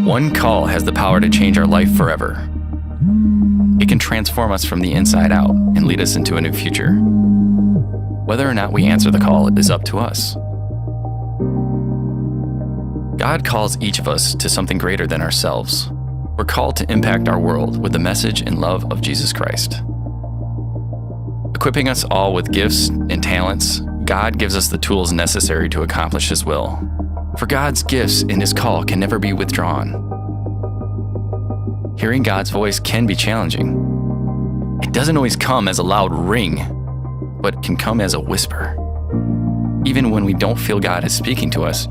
One call has the power to change our life forever. It can transform us from the inside out and lead us into a new future. Whether or not we answer the call is up to us. God calls each of us to something greater than ourselves. We're called to impact our world with the message and love of Jesus Christ. Equipping us all with gifts and talents, God gives us the tools necessary to accomplish His will. For God's gifts and His call can never be withdrawn. Hearing God's voice can be challenging. It doesn't always come as a loud ring, but it can come as a whisper. Even when we don't feel God is speaking to us,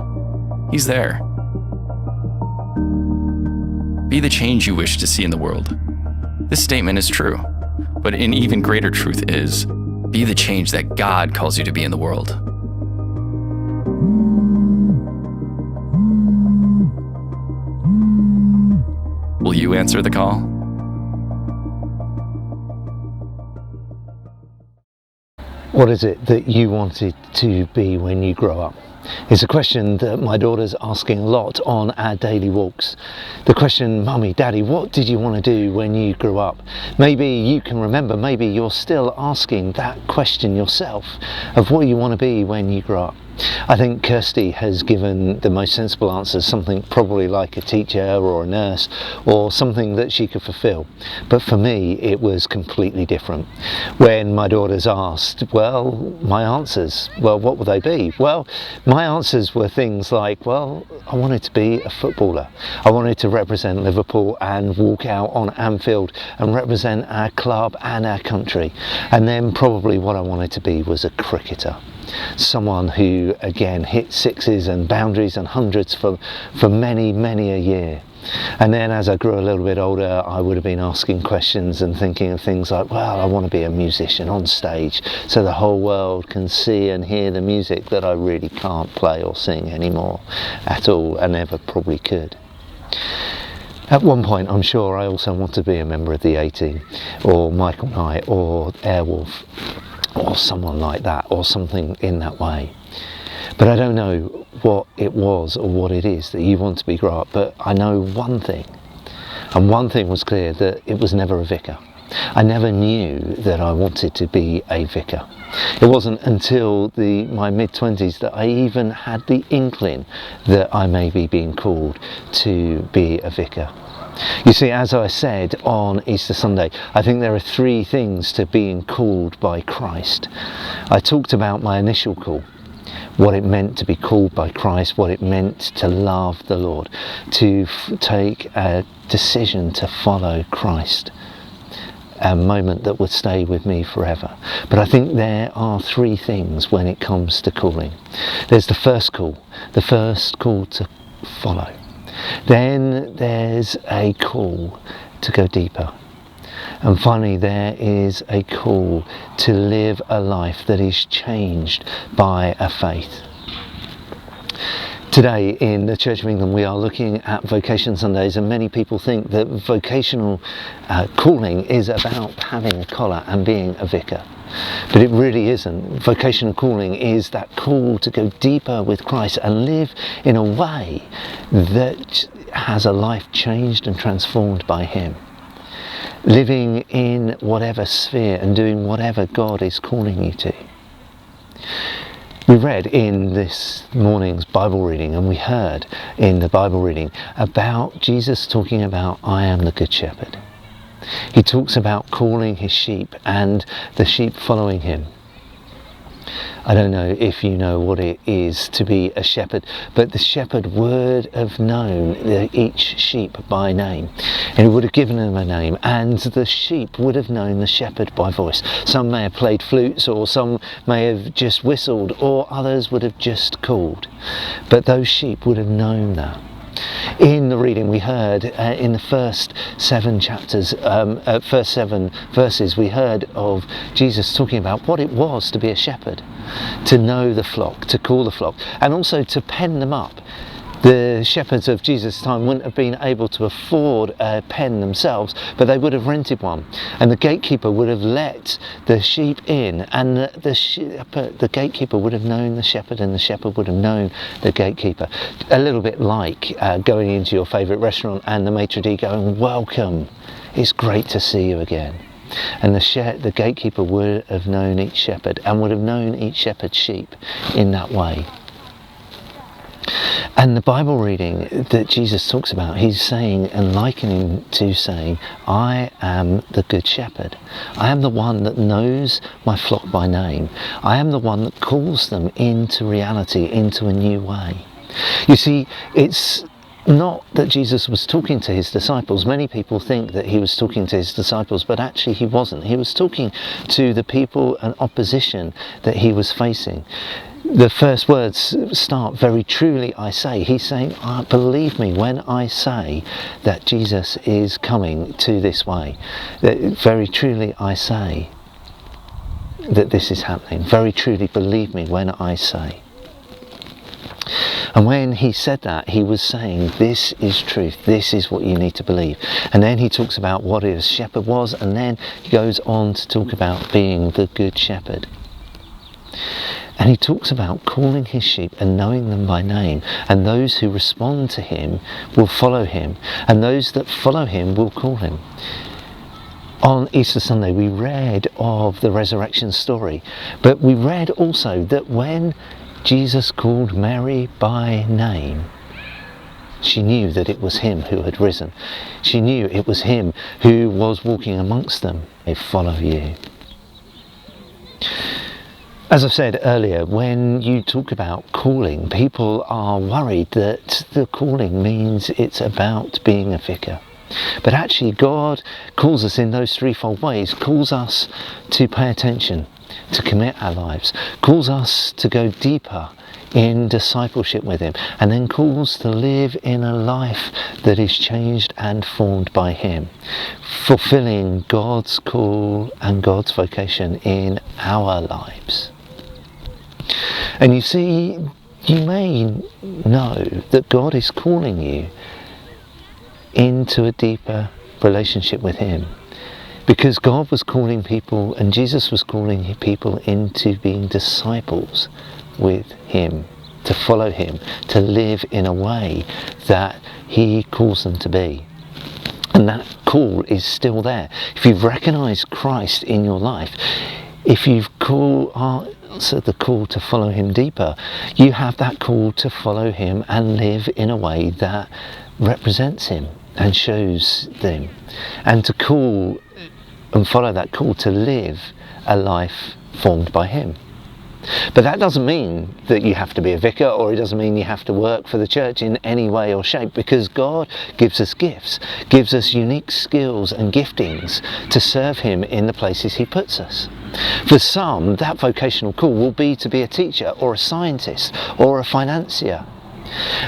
He's there. Be the change you wish to see in the world. This statement is true, but an even greater truth is, be the change that God calls you to be in the world. Will you answer the call? What is it that you wanted to be when you grow up? It's a question that my daughter's asking a lot on our daily walks. The question, Mummy, Daddy, what did you want to do when you grew up? Maybe you can remember, maybe you're still asking that question yourself of what you want to be when you grow up. I think Kirsty has given the most sensible answers, something probably like a teacher or a nurse or something that she could fulfill. But for me, it was completely different. When my daughters asked, well, my answers, well, what would they be? Well, my answers were things like, well, I wanted to be a footballer. I wanted to represent Liverpool and walk out on Anfield and represent our club and our country. And then probably what I wanted to be was a cricketer. Someone who, again, hit sixes and boundaries and hundreds for many, many a year. And then as I grew a little bit older, I would have been asking questions and thinking of things like, well, I want to be a musician on stage so the whole world can see and hear the music that I really can't play or sing anymore at all, and never probably could. At one point, I'm sure I also want to be a member of the A-Team, or Michael Knight, or Airwolf, or someone like that, or something in that way. But I don't know what it was or what it is that you want to be grow up, but I know one thing, and one thing was clear, that it was never a vicar. I never knew that I wanted to be a vicar. It wasn't until my mid-20s that I even had the inkling that I may be being called to be a vicar. You see, as I said on Easter Sunday, I think there are three things to being called by Christ. I talked about my initial call, what it meant to be called by Christ, what it meant to love the Lord, to take a decision to follow Christ, a moment that would stay with me forever. But I think there are three things when it comes to calling. There's the first call to follow. Then there's a call to go deeper. And finally, there is a call to live a life that is changed by a faith. Today in the Church of England, we are looking at Vocation Sundays, and many people think that vocational calling is about having a collar and being a vicar. But it really isn't. Vocational calling is that call to go deeper with Christ and live in a way that has a life changed and transformed by Him. Living in whatever sphere and doing whatever God is calling you to. We read in this morning's Bible reading, and we heard in the Bible reading about Jesus talking about, I am the Good Shepherd. He talks about calling His sheep and the sheep following Him. I don't know if you know what it is to be a shepherd, but the shepherd would have known each sheep by name, and he would have given them a name, and the sheep would have known the shepherd by voice. Some may have played flutes, or some may have just whistled, or others would have just called, but those sheep would have known that. In the reading we heard in the first 7 verses, we heard of Jesus talking about what it was to be a shepherd, to know the flock, to call the flock, and also to pen them up, The shepherds of Jesus' time wouldn't have been able to afford a pen themselves, but they would have rented one. And the gatekeeper would have let the sheep in, and the gatekeeper would have known the shepherd, and the shepherd would have known the gatekeeper. A little bit like going into your favourite restaurant and the maitre d' going, "Welcome, it's great to see you again." And the gatekeeper would have known each shepherd, and would have known each shepherd's sheep in that way. And the Bible reading that Jesus talks about, he's saying and likening to saying, "I am the good shepherd. I am the one that knows my flock by name. I am the one that calls them into reality, into a new way." You see, it's not that Jesus was talking to his disciples. Many people think that he was talking to his disciples, but actually he wasn't. He was talking to the people and opposition that he was facing. The first words start, "Very truly I say." He's saying, believe me when I say that Jesus is coming to this way. Very truly I say that this is happening. Very truly believe me when I say. And when he said that, he was saying, this is truth, this is what you need to believe. And then he talks about what a shepherd was, and then he goes on to talk about being the good shepherd. And he talks about calling his sheep and knowing them by name, and those who respond to him will follow him, and those that follow him will call him. On Easter Sunday we read of the resurrection story, but we read also that when Jesus called Mary by name, she knew that it was him who had risen. She knew it was him who was walking amongst them. They follow you. As I've said earlier, when you talk about calling, people are worried that the calling means it's about being a vicar. But actually God calls us in those threefold ways, calls us to pay attention, to commit our lives, calls us to go deeper in discipleship with him, and then calls to live in a life that is changed and formed by him, fulfilling God's call and God's vocation in our lives. And you see, you may know that God is calling you into a deeper relationship with him, because God was calling people, and Jesus was calling people into being disciples with him, to follow him, to live in a way that he calls them to be. And that call is still there. If you've recognised Christ in your life, if you've answered the call to follow him deeper, you have that call to follow him and live in a way that represents him and shows them, and to call and follow that call to live a life formed by him. But that doesn't mean that you have to be a vicar, or it doesn't mean you have to work for the church in any way or shape, because God gives us gifts, gives us unique skills and giftings to serve him in the places he puts us. For some, that vocational call will be to be a teacher or a scientist or a financier,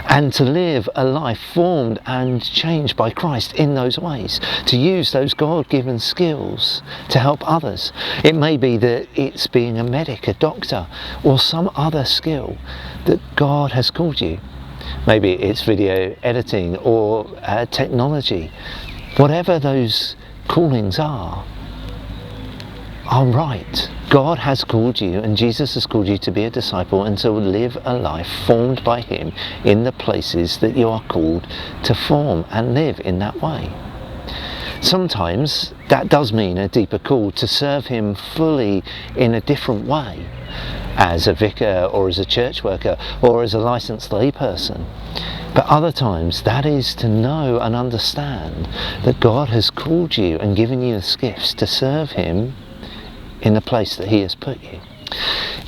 and to live a life formed and changed by Christ in those ways, to use those God-given skills to help others. It may be that it's being a medic, a doctor, or some other skill that God has called you. Maybe it's video editing or technology. Whatever those callings are right. God has called you, and Jesus has called you to be a disciple and to live a life formed by him in the places that you are called to form and live in that way. Sometimes that does mean a deeper call to serve him fully in a different way, as a vicar or as a church worker or as a licensed layperson. But other times that is to know and understand that God has called you and given you the gifts to serve him in the place that he has put you.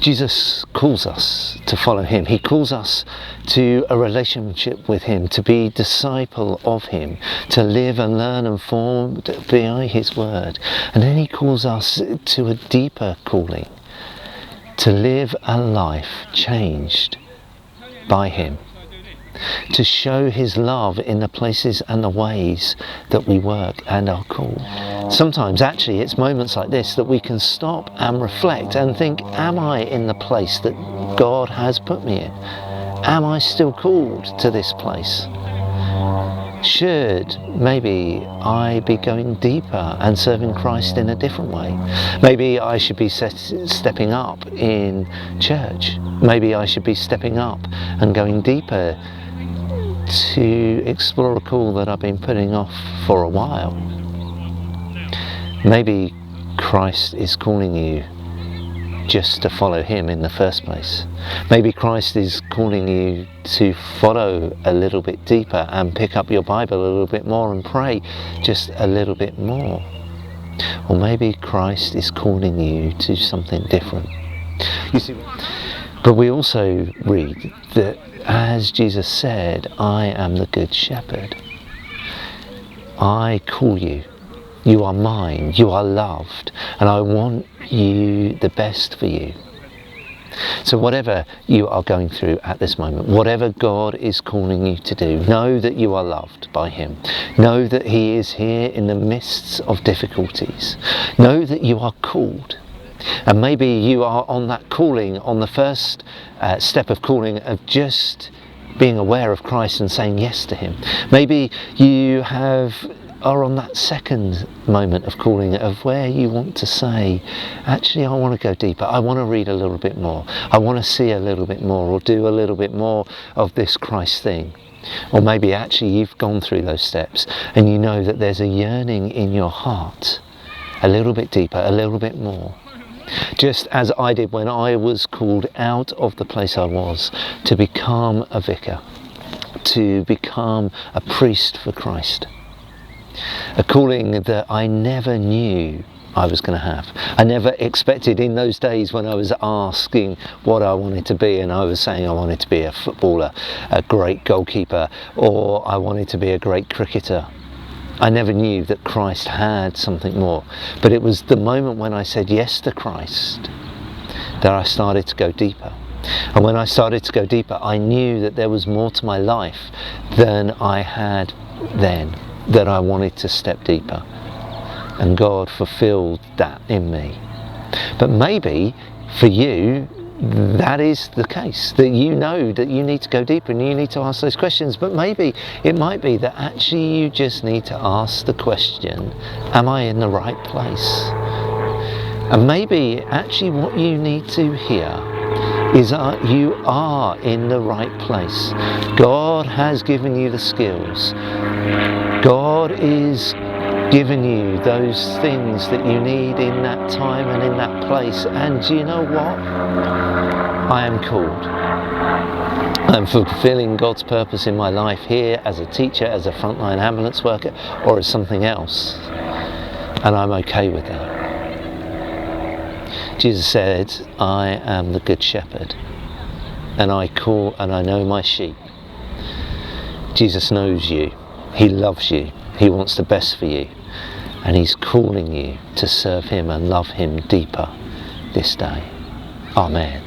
Jesus calls us to follow him. He calls us to a relationship with him, to be disciple of him, to live and learn and form by his word. And then he calls us to a deeper calling, to live a life changed by him, to show his love in the places and the ways that we work and are called. Sometimes actually it's moments like this that we can stop and reflect and think, am I in the place that God has put me in? Am I still called to this place? Should maybe I be going deeper and serving Christ in a different way? Maybe I should be stepping up in church. Maybe I should be stepping up and going deeper to explore a call that I've been putting off for a while. Maybe Christ is calling you just to follow him in the first place. Maybe Christ is calling you to follow a little bit deeper and pick up your Bible a little bit more and pray just a little bit more. Or maybe Christ is calling you to something different. You see, but we also read that as Jesus said, I am the good shepherd. I call you. You are mine, you are loved, and I want you the best for you. So whatever you are going through at this moment, whatever God is calling you to do, know that you are loved by him. Know that he is here in the midst of difficulties. Know that you are called. And maybe you are on that calling, on the first step of calling, of just being aware of Christ and saying yes to him. Maybe you are on that second moment of calling, of where you want to say, actually I want to go deeper, I want to read a little bit more, I want to see a little bit more, or do a little bit more of this Christ thing. Or maybe actually you've gone through those steps and you know that there's a yearning in your heart, a little bit deeper, a little bit more. Just as I did when I was called out of the place I was to become a vicar, to become a priest for Christ. A calling that I never knew I was going to have. I never expected in those days when I was asking what I wanted to be, and I was saying I wanted to be a footballer, a great goalkeeper, or I wanted to be a great cricketer. I never knew that Christ had something more. But it was the moment when I said yes to Christ that I started to go deeper. And when I started to go deeper, I knew that there was more to my life than I had then, that I wanted to step deeper. And God fulfilled that in me. But maybe for you, that is the case, that you know that you need to go deeper and you need to ask those questions. But maybe it might be that actually you just need to ask the question, am I in the right place? And maybe actually what you need to hear is that you are in the right place. God has given you the skills. God is giving you those things that you need in that time and in that place. And do you know what? I am called. I'm fulfilling God's purpose in my life here as a teacher, as a frontline ambulance worker, or as something else. And I'm okay with that. Jesus said, I am the good shepherd, and I call and I know my sheep. Jesus knows you. He loves you. He wants the best for you. And he's calling you to serve him and love him deeper this day. Amen.